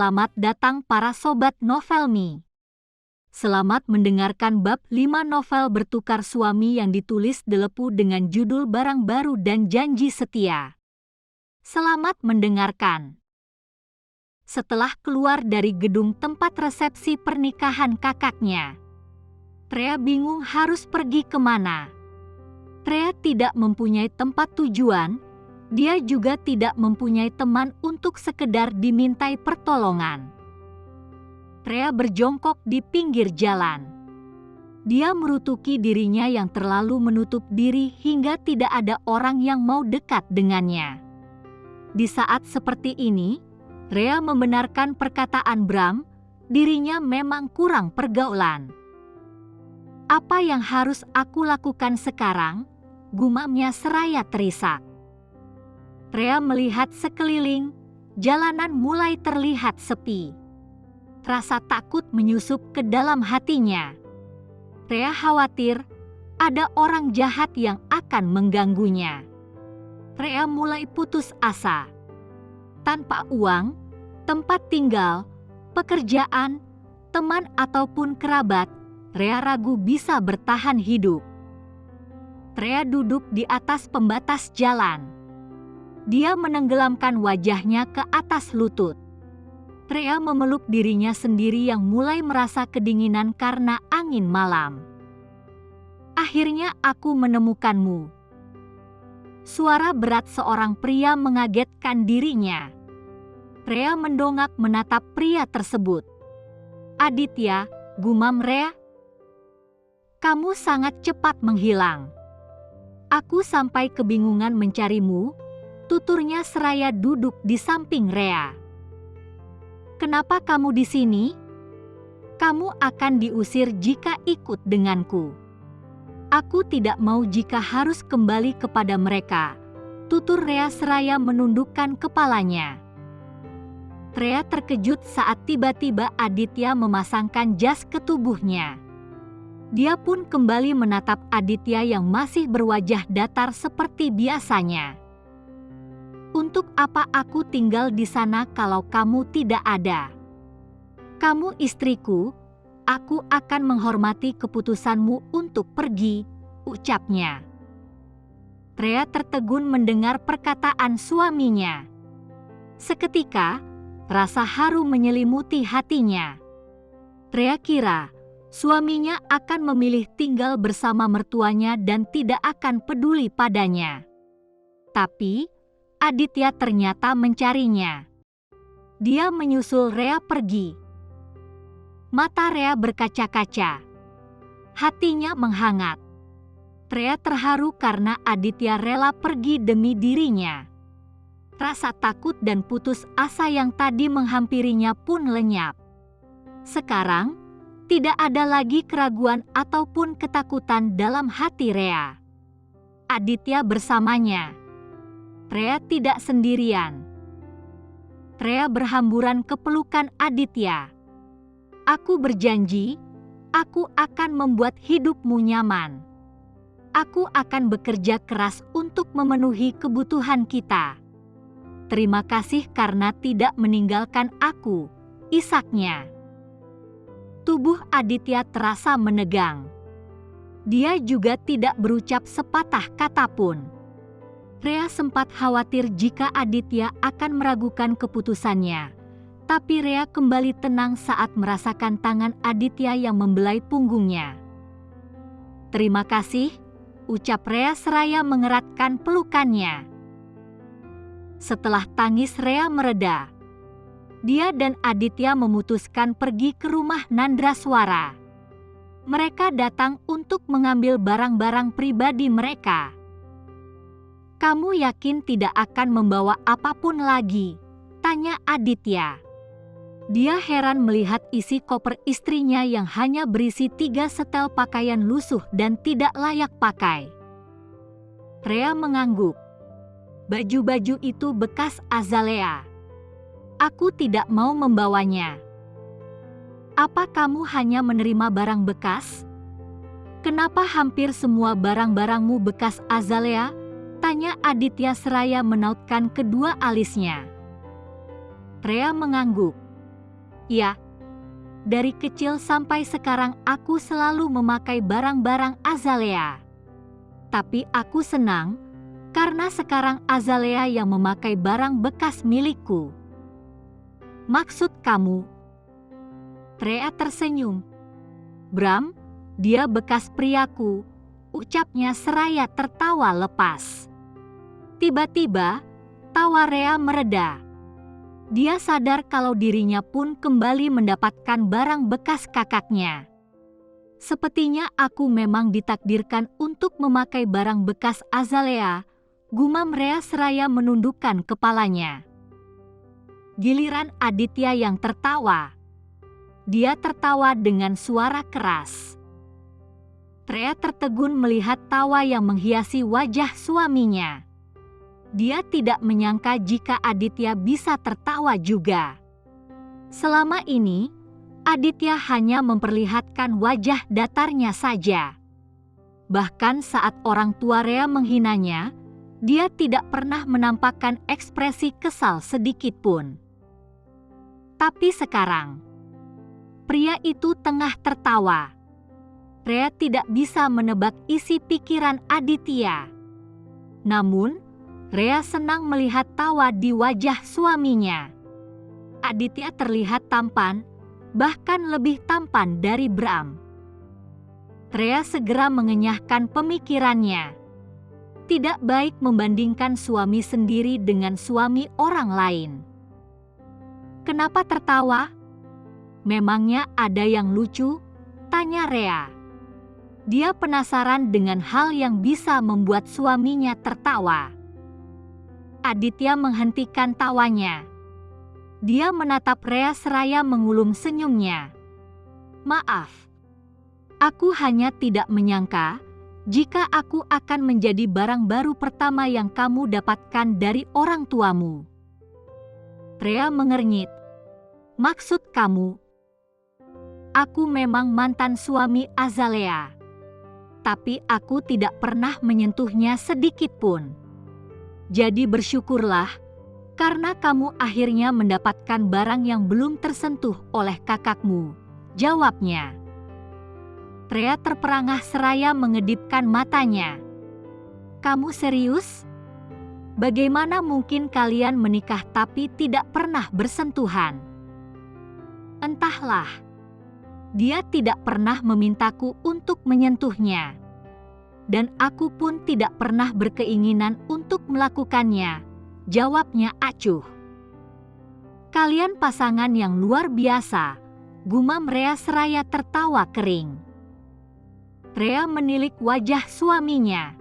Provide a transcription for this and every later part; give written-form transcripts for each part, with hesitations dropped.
Selamat datang para sobat Novelmi. Selamat mendengarkan bab 5 novel Bertukar Suami yang ditulis Delepu dengan judul Barang Baru dan Janji Setia. Selamat mendengarkan. Setelah keluar dari gedung tempat resepsi pernikahan kakaknya, Trea bingung harus pergi kemana. Trea tidak mempunyai tempat tujuan, dia juga tidak mempunyai teman untuk sekedar dimintai pertolongan. Trea berjongkok di pinggir jalan. Dia merutuki dirinya yang terlalu menutup diri hingga tidak ada orang yang mau dekat dengannya. Di saat seperti ini, Trea membenarkan perkataan Bram, dirinya memang kurang pergaulan. Apa yang harus aku lakukan sekarang? Gumamnya seraya terisak. Trea melihat sekeliling, jalanan mulai terlihat sepi. Rasa takut menyusup ke dalam hatinya. Trea khawatir ada orang jahat yang akan mengganggunya. Trea mulai putus asa. Tanpa uang, tempat tinggal, pekerjaan, teman ataupun kerabat, Trea ragu bisa bertahan hidup. Trea duduk di atas pembatas jalan. Dia menenggelamkan wajahnya ke atas lutut. Trea memeluk dirinya sendiri yang mulai merasa kedinginan karena angin malam. Akhirnya aku menemukanmu. Suara berat seorang pria mengagetkan dirinya. Trea mendongak menatap pria tersebut. Aditya, gumam Trea. Kamu sangat cepat menghilang. Aku sampai kebingungan mencarimu, tuturnya seraya duduk di samping Trea. Kenapa kamu di sini? Kamu akan diusir jika ikut denganku. Aku tidak mau jika harus kembali kepada mereka, tutur Trea seraya menundukkan kepalanya. Trea terkejut saat tiba-tiba Aditya memasangkan jas ke tubuhnya. Dia pun kembali menatap Aditya yang masih berwajah datar seperti biasanya. Untuk apa aku tinggal di sana kalau kamu tidak ada? Kamu istriku, aku akan menghormati keputusanmu untuk pergi, ucapnya. Trea tertegun mendengar perkataan suaminya. Seketika, rasa haru menyelimuti hatinya. Trea kira suaminya akan memilih tinggal bersama mertuanya dan tidak akan peduli padanya. Tapi Aditya ternyata mencarinya. Dia menyusul Trea pergi. Mata Trea berkaca-kaca. Hatinya menghangat. Trea terharu karena Aditya rela pergi demi dirinya. Rasa takut dan putus asa yang tadi menghampirinya pun lenyap. Sekarang, tidak ada lagi keraguan ataupun ketakutan dalam hati Trea. Aditya bersamanya. Trea tidak sendirian. Trea berhamburan ke pelukan Aditya. Aku berjanji, aku akan membuat hidupmu nyaman. Aku akan bekerja keras untuk memenuhi kebutuhan kita. Terima kasih karena tidak meninggalkan aku, isaknya. Tubuh Aditya terasa menegang. Dia juga tidak berucap sepatah kata pun. Trea sempat khawatir jika Aditya akan meragukan keputusannya, tapi Trea kembali tenang saat merasakan tangan Aditya yang membelai punggungnya. Terima kasih, ucap Trea seraya mengeratkan pelukannya. Setelah tangis Trea mereda, dia dan Aditya memutuskan pergi ke rumah Nandraswara. Mereka datang untuk mengambil barang-barang pribadi mereka. Kamu yakin tidak akan membawa apapun lagi? Tanya Aditya. Dia heran melihat isi koper istrinya yang hanya berisi 3 setel pakaian lusuh dan tidak layak pakai. Trea mengangguk. Baju-baju itu bekas Azalea. Aku tidak mau membawanya. Apa kamu hanya menerima barang bekas? Kenapa hampir semua barang-barangmu bekas Azalea? Tanya Aditya seraya menautkan kedua alisnya. Trea mengangguk. Ya, dari kecil sampai sekarang aku selalu memakai barang-barang Azalea. Tapi aku senang karena sekarang Azalea yang memakai barang bekas milikku. Maksud kamu? Rhea tersenyum. Bram, dia bekas priaku, ucapnya seraya tertawa lepas. Tiba-tiba, tawa Rhea mereda. Dia sadar kalau dirinya pun kembali mendapatkan barang bekas kakaknya. Sepertinya aku memang ditakdirkan untuk memakai barang bekas Azalea, gumam Rhea seraya menundukkan kepalanya. Giliran Aditya yang tertawa. Dia tertawa dengan suara keras. Rhea tertegun melihat tawa yang menghiasi wajah suaminya. Dia tidak menyangka jika Aditya bisa tertawa juga. Selama ini, Aditya hanya memperlihatkan wajah datarnya saja. Bahkan saat orang tua Rhea menghinanya, dia tidak pernah menampakkan ekspresi kesal sedikit pun. Tapi sekarang, pria itu tengah tertawa. Rhea tidak bisa menebak isi pikiran Aditya. Namun, Rhea senang melihat tawa di wajah suaminya. Aditya terlihat tampan, bahkan lebih tampan dari Bram. Rhea segera mengenyahkan pemikirannya. Tidak baik membandingkan suami sendiri dengan suami orang lain. Kenapa tertawa? Memangnya ada yang lucu? Tanya Rhea. Dia penasaran dengan hal yang bisa membuat suaminya tertawa. Aditya menghentikan tawanya. Dia menatap Rhea seraya mengulum senyumnya. Maaf, aku hanya tidak menyangka jika aku akan menjadi barang baru pertama yang kamu dapatkan dari orang tuamu. Rhea mengernyit. Maksud kamu? Aku memang mantan suami Azalea. Tapi aku tidak pernah menyentuhnya sedikit pun. Jadi bersyukurlah, karena kamu akhirnya mendapatkan barang yang belum tersentuh oleh kakakmu, jawabnya. Rhea terperangah seraya mengedipkan matanya. Kamu serius? Bagaimana mungkin kalian menikah tapi tidak pernah bersentuhan? Entahlah. Dia tidak pernah memintaku untuk menyentuhnya. Dan aku pun tidak pernah berkeinginan untuk melakukannya, jawabnya acuh. Kalian pasangan yang luar biasa, gumam Rhea seraya tertawa kering. Rhea menilik wajah suaminya.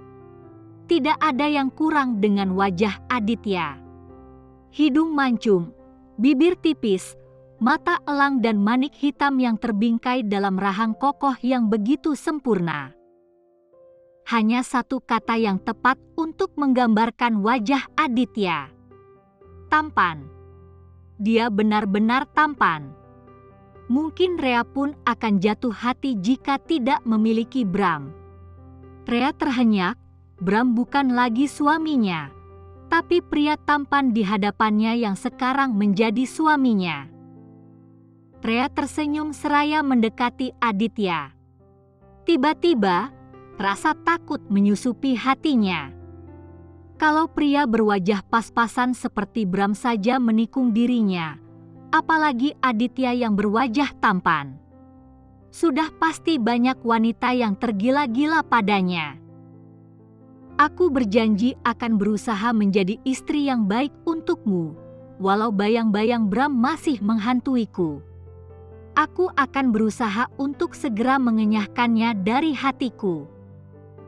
Tidak ada yang kurang dengan wajah Aditya. Hidung mancung, bibir tipis, mata elang dan manik hitam yang terbingkai dalam rahang kokoh yang begitu sempurna. Hanya satu kata yang tepat untuk menggambarkan wajah Aditya. Tampan. Dia benar-benar tampan. Mungkin Rhea pun akan jatuh hati jika tidak memiliki Bram. Rhea terhenyak, Bram bukan lagi suaminya, tapi pria tampan di hadapannya yang sekarang menjadi suaminya. Rhea tersenyum seraya mendekati Aditya. Tiba-tiba, rasa takut menyusupi hatinya. Kalau pria berwajah pas-pasan seperti Bram saja menikung dirinya, apalagi Aditya yang berwajah tampan. Sudah pasti banyak wanita yang tergila-gila padanya. Aku berjanji akan berusaha menjadi istri yang baik untukmu, walau bayang-bayang Bram masih menghantuiku. Aku akan berusaha untuk segera mengenyahkannya dari hatiku.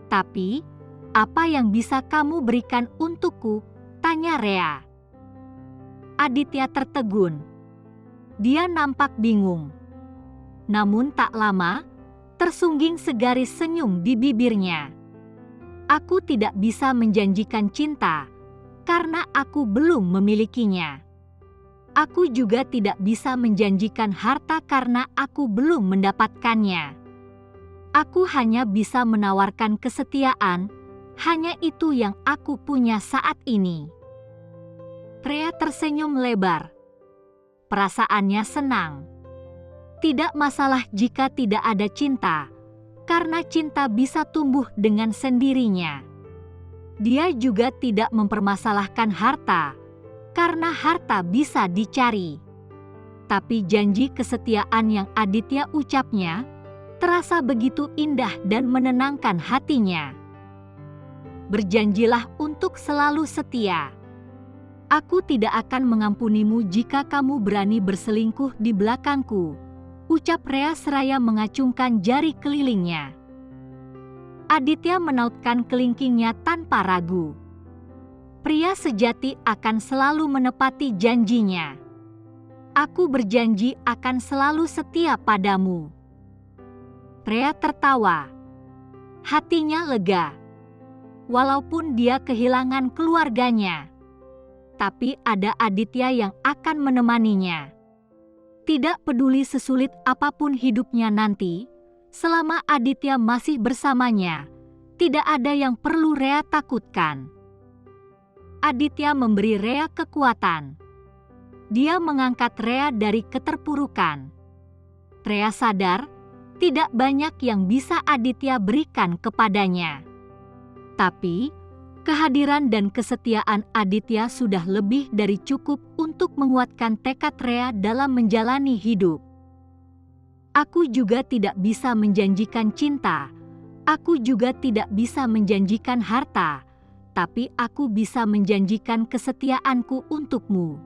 Tapi, apa yang bisa kamu berikan untukku? Tanya Rhea. Aditya tertegun. Dia nampak bingung. Namun tak lama, tersungging segaris senyum di bibirnya. Aku tidak bisa menjanjikan cinta, karena aku belum memilikinya. Aku juga tidak bisa menjanjikan harta karena aku belum mendapatkannya. Aku hanya bisa menawarkan kesetiaan, hanya itu yang aku punya saat ini. Rhea tersenyum lebar. perasaannya senang. Tidak masalah jika tidak ada cinta, karena cinta bisa tumbuh dengan sendirinya. Dia juga tidak mempermasalahkan harta, karena harta bisa dicari. Tapi janji kesetiaan yang Aditya ucapnya terasa begitu indah dan menenangkan hatinya. Berjanjilah untuk selalu setia. Aku tidak akan mengampunimu jika kamu berani berselingkuh di belakangku, ucap Rea seraya mengacungkan jari kelilingnya. Aditya menautkan kelingkingnya tanpa ragu. Pria sejati akan selalu menepati janjinya. Aku berjanji akan selalu setia padamu. Rea tertawa. Hatinya lega. Walaupun dia kehilangan keluarganya, tapi ada Aditya yang akan menemaninya. Tidak peduli sesulit apapun hidupnya nanti, selama Aditya masih bersamanya, tidak ada yang perlu Rea takutkan. Aditya memberi Rea kekuatan. Dia mengangkat Rea dari keterpurukan. Rea sadar, tidak banyak yang bisa Aditya berikan kepadanya. Tapi, kehadiran dan kesetiaan Aditya sudah lebih dari cukup untuk menguatkan tekad Rea dalam menjalani hidup. Aku juga tidak bisa menjanjikan cinta, aku juga tidak bisa menjanjikan harta, tapi aku bisa menjanjikan kesetiaanku untukmu.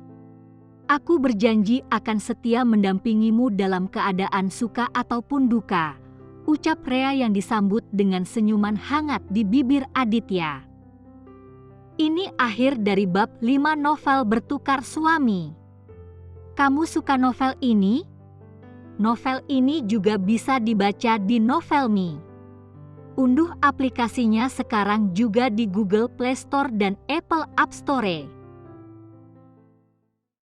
Aku berjanji akan setia mendampingimu dalam keadaan suka ataupun duka, ucap Rea yang disambut dengan senyuman hangat di bibir Aditya. Ini akhir dari bab 5 novel Bertukar Suami. Kamu suka novel ini? Novel ini juga bisa dibaca di Novelme. Unduh aplikasinya sekarang juga di Google Play Store dan Apple App Store.